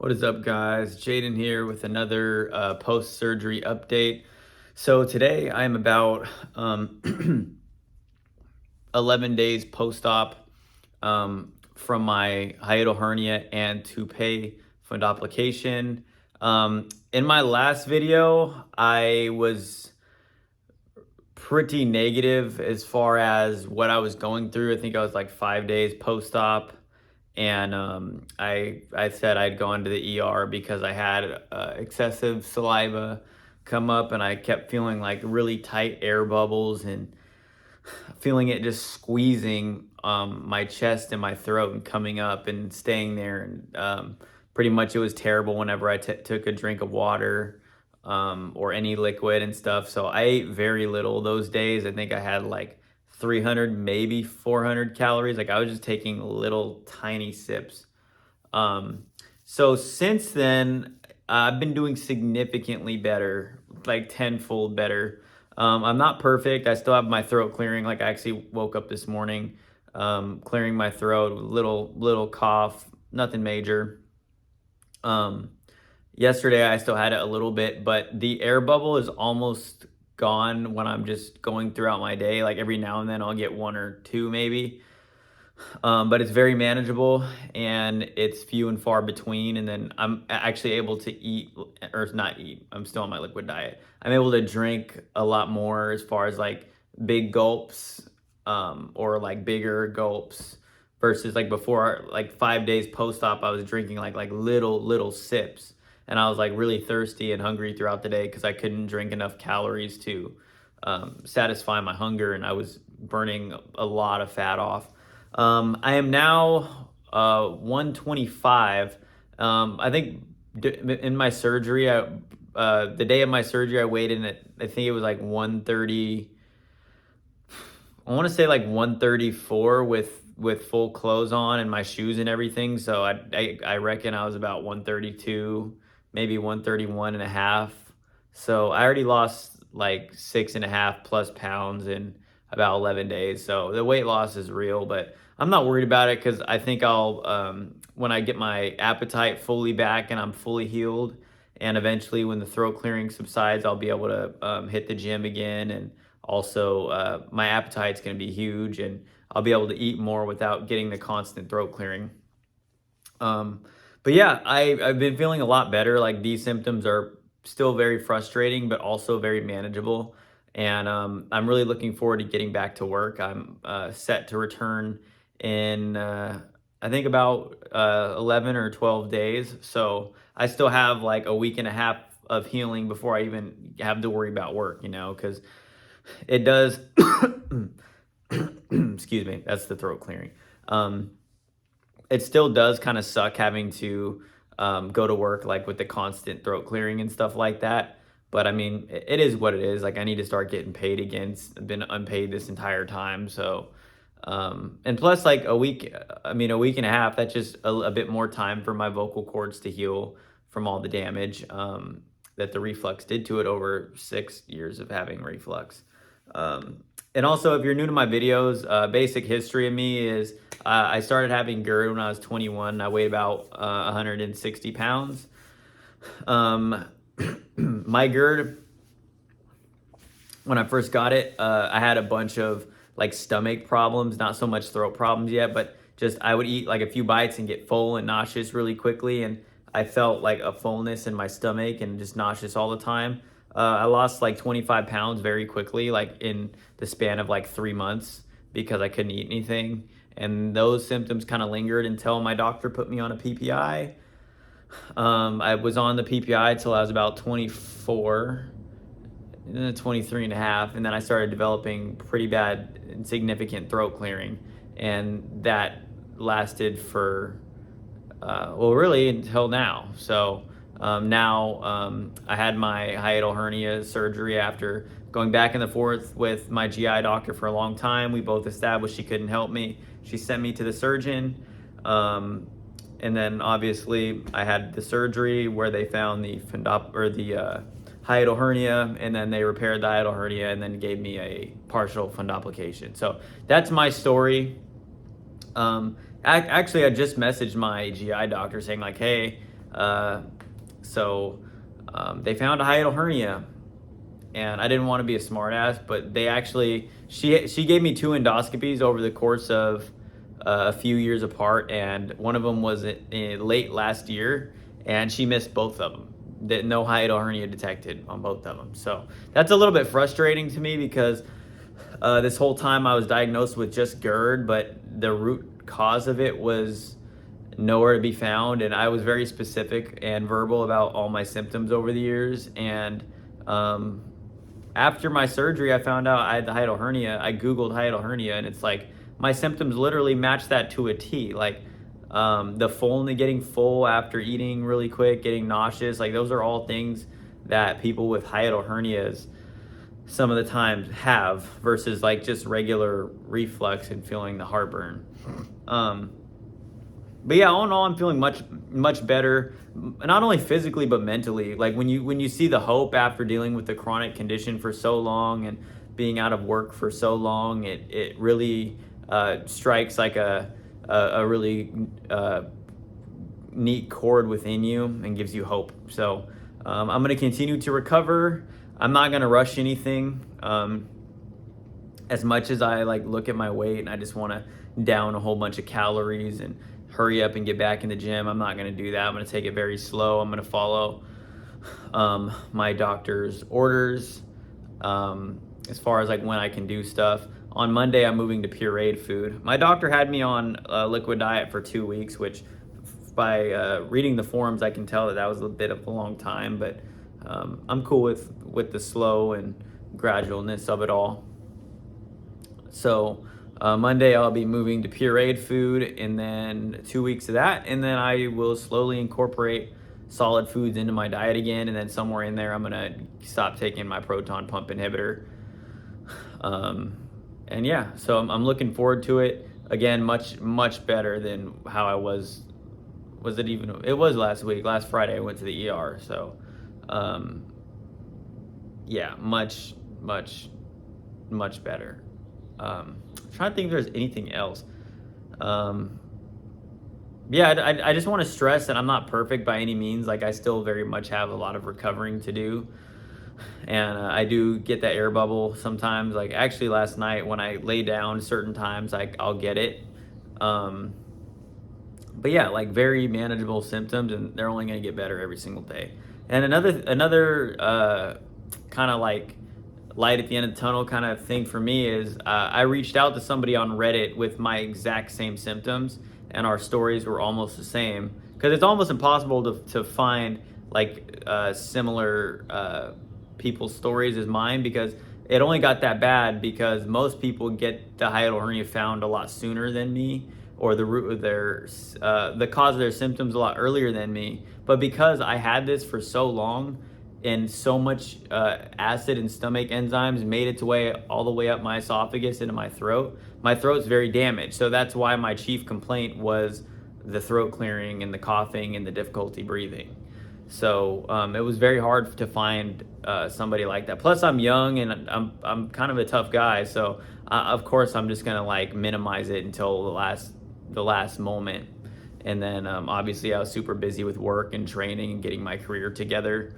What is up, guys? Jaden here with another post-surgery update. So today I am about 11 days post-op from my hiatal hernia and to pay fundoplication. In my last video, I was pretty negative as far as what I was going through. I think I was like 5 days post-op. And I said I'd go into the ER because I had excessive saliva come up, and I kept feeling like really tight air bubbles and feeling it just squeezing my chest and my throat and coming up and staying there. And pretty much it was terrible whenever I took a drink of water or any liquid and stuff. So I ate very little those days. I think I had like 300, maybe 400 calories. Like I was just taking little tiny sips. So since then, I've been doing significantly better, like tenfold better. I'm not perfect. I still have my throat clearing. Like I actually woke up this morning, clearing my throat, little cough, nothing major. Yesterday I still had it a little bit, but the air bubble is almost gone when I'm just going throughout my day. Like every now and then I'll get one or two maybe. But it's very manageable and it's few and far between. And then I'm actually able to eat, or not eat, I'm still on my liquid diet. I'm able to drink a lot more as far as like big gulps, or like bigger gulps versus like before, like 5 days post-op, I was drinking like little sips. And I was like really thirsty and hungry throughout the day because I couldn't drink enough calories to satisfy my hunger, and I was burning a lot of fat off. I am now 125. I think in my surgery, the day of my surgery, I weighed in at, I think it was like 130. I want to say like 134 with full clothes on and my shoes and everything. So I reckon I was about 132, maybe 131 and a half. So I already lost like 6.5 plus pounds in about 11 days. So the weight loss is real, but I'm not worried about it because I think I'll, when I get my appetite fully back and I'm fully healed, and eventually when the throat clearing subsides, I'll be able to hit the gym again. And also my appetite's going to be huge, and I'll be able to eat more without getting the constant throat clearing. But yeah, I've been feeling a lot better. Like these symptoms are still very frustrating, but also very manageable. And I'm really looking forward to getting back to work. I'm set to return in, I think about 11 or 12 days. So I still have like a week and a half of healing before I even have to worry about work, because it does, excuse me, that's the throat clearing. It still does kind of suck having to go to work like with the constant throat clearing and stuff like that. But I mean, it is what it is. Like I need to start getting paid again. I've been unpaid this entire time. So, and plus like a week and a half, that's just a bit more time for my vocal cords to heal from all the damage that the reflux did to it over 6 years of having reflux. And also, if you're new to my videos, basic history of me is I started having Gerd when I was 21. I weighed about 160 pounds. My Gerd, when I first got it, I had a bunch of like stomach problems, not so much throat problems yet, but just I would eat like a few bites and get full and nauseous really quickly. And I felt like a fullness in my stomach and just nauseous all the time. I lost like 25 pounds very quickly, like in the span of like 3 months, because I couldn't eat anything. And those symptoms kind of lingered until my doctor put me on a PPI. I was on the PPI till I was about 24, and then 23 and a half. And then I started developing pretty bad and significant throat clearing. And that lasted for, really until now. So now I had my hiatal hernia surgery after going back and forth with my GI doctor for a long time. We both established she couldn't help me. She sent me to the surgeon. And then obviously I had the surgery where they found the hiatal hernia, and then they repaired the hiatal hernia and then gave me a partial fundoplication. So that's my story. Actually, I just messaged my GI doctor saying like, hey, They found a hiatal hernia, and I didn't want to be a smartass, but they actually she gave me 2 endoscopies over the course of a few years apart, and one of them was in late last year, and she missed both of them. No hiatal hernia detected on both of them. So that's a little bit frustrating to me because this whole time I was diagnosed with just Gerd, but the root cause of it was nowhere to be found, and I was very specific and verbal about all my symptoms over the years. And after my surgery, I found out I had the hiatal hernia. I googled hiatal hernia, and it's like my symptoms literally match that to a T. Like the fullness, getting full after eating really quick, getting nauseous, like those are all things that people with hiatal hernias some of the times have, versus like just regular reflux and feeling the heartburn. But yeah, all in all, I'm feeling much better, not only physically but mentally. Like when you see the hope after dealing with the chronic condition for so long and being out of work for so long, it really strikes like a really neat chord within you and gives you hope. So I'm going to continue to recover. I'm not going to rush anything. As much as I like look at my weight and I just want to down a whole bunch of calories and hurry up and get back in the gym, I'm not going to do that. I'm going to take it very slow. I'm going to follow my doctor's orders as far as like when I can do stuff. On Monday, I'm moving to pureed food. My doctor had me on a liquid diet for 2 weeks, which by reading the forums, I can tell that was a bit of a long time, but I'm cool with the slow and gradualness of it all. So Monday, I'll be moving to pureed food, and then 2 weeks of that, and then I will slowly incorporate solid foods into my diet again, and then somewhere in there, I'm gonna stop taking my proton pump inhibitor. And yeah, so I'm looking forward to it. Again, much better than how I was. It was last week. Last Friday, I went to the ER. So, yeah, much better. Trying to think if there's anything else. Yeah, I just want to stress that I'm not perfect by any means. Like I still very much have a lot of recovering to do. And I do get that air bubble sometimes. Like actually last night when I lay down certain times, I'll get it. But yeah, like very manageable symptoms, and they're only going to get better every single day. And another kind of like light at the end of the tunnel kind of thing for me is I reached out to somebody on Reddit with my exact same symptoms, and our stories were almost the same, because it's almost impossible to find like similar people's stories as mine, because it only got that bad because most people get the hiatal hernia found a lot sooner than me, or the root of the cause of their symptoms a lot earlier than me. But because I had this for so long, and so much acid and stomach enzymes made its way all the way up my esophagus into my throat's very damaged. So that's why my chief complaint was the throat clearing and the coughing and the difficulty breathing. So it was very hard to find somebody like that. Plus I'm young and I'm kind of a tough guy. So of course I'm just gonna like minimize it until the last moment. And then obviously I was super busy with work and training and getting my career together.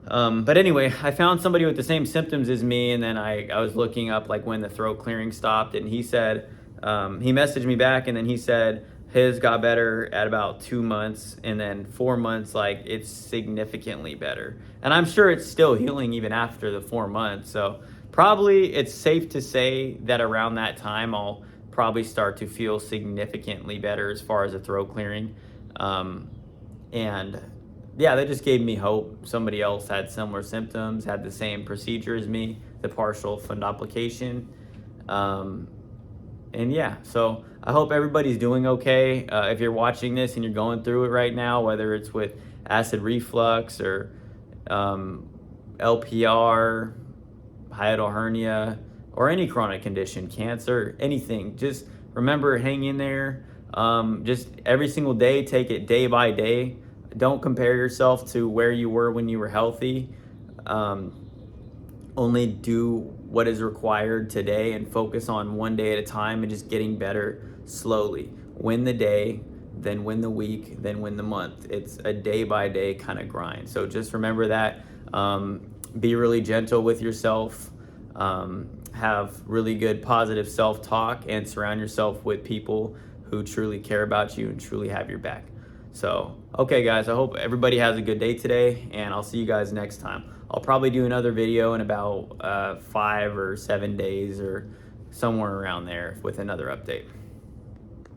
But anyway, I found somebody with the same symptoms as me, and then I was looking up like when the throat clearing stopped, and he said, he messaged me back, and then he said his got better at about 2 months, and then 4 months, like it's significantly better. And I'm sure it's still healing even after the 4 months. So probably it's safe to say that around that time, I'll probably start to feel significantly better as far as the throat clearing. And yeah, that just gave me hope. Somebody else had similar symptoms, had the same procedure as me, the partial fundoplication. And yeah, so I hope everybody's doing okay. If you're watching this and you're going through it right now, whether it's with acid reflux or LPR, hiatal hernia, or any chronic condition, cancer, anything, just remember, hang in there. Just every single day, take it day by day. Don't compare yourself to where you were when you were healthy. Only do what is required today and focus on one day at a time and just getting better slowly. Win the day, then win the week, then win the month. It's a day by day kind of grind. So just remember that. Be really gentle with yourself. Have really good positive self-talk, and surround yourself with people who truly care about you and truly have your back. So, okay guys, I hope everybody has a good day today, and I'll see you guys next time. I'll probably do another video in about 5 or 7 days or somewhere around there with another update.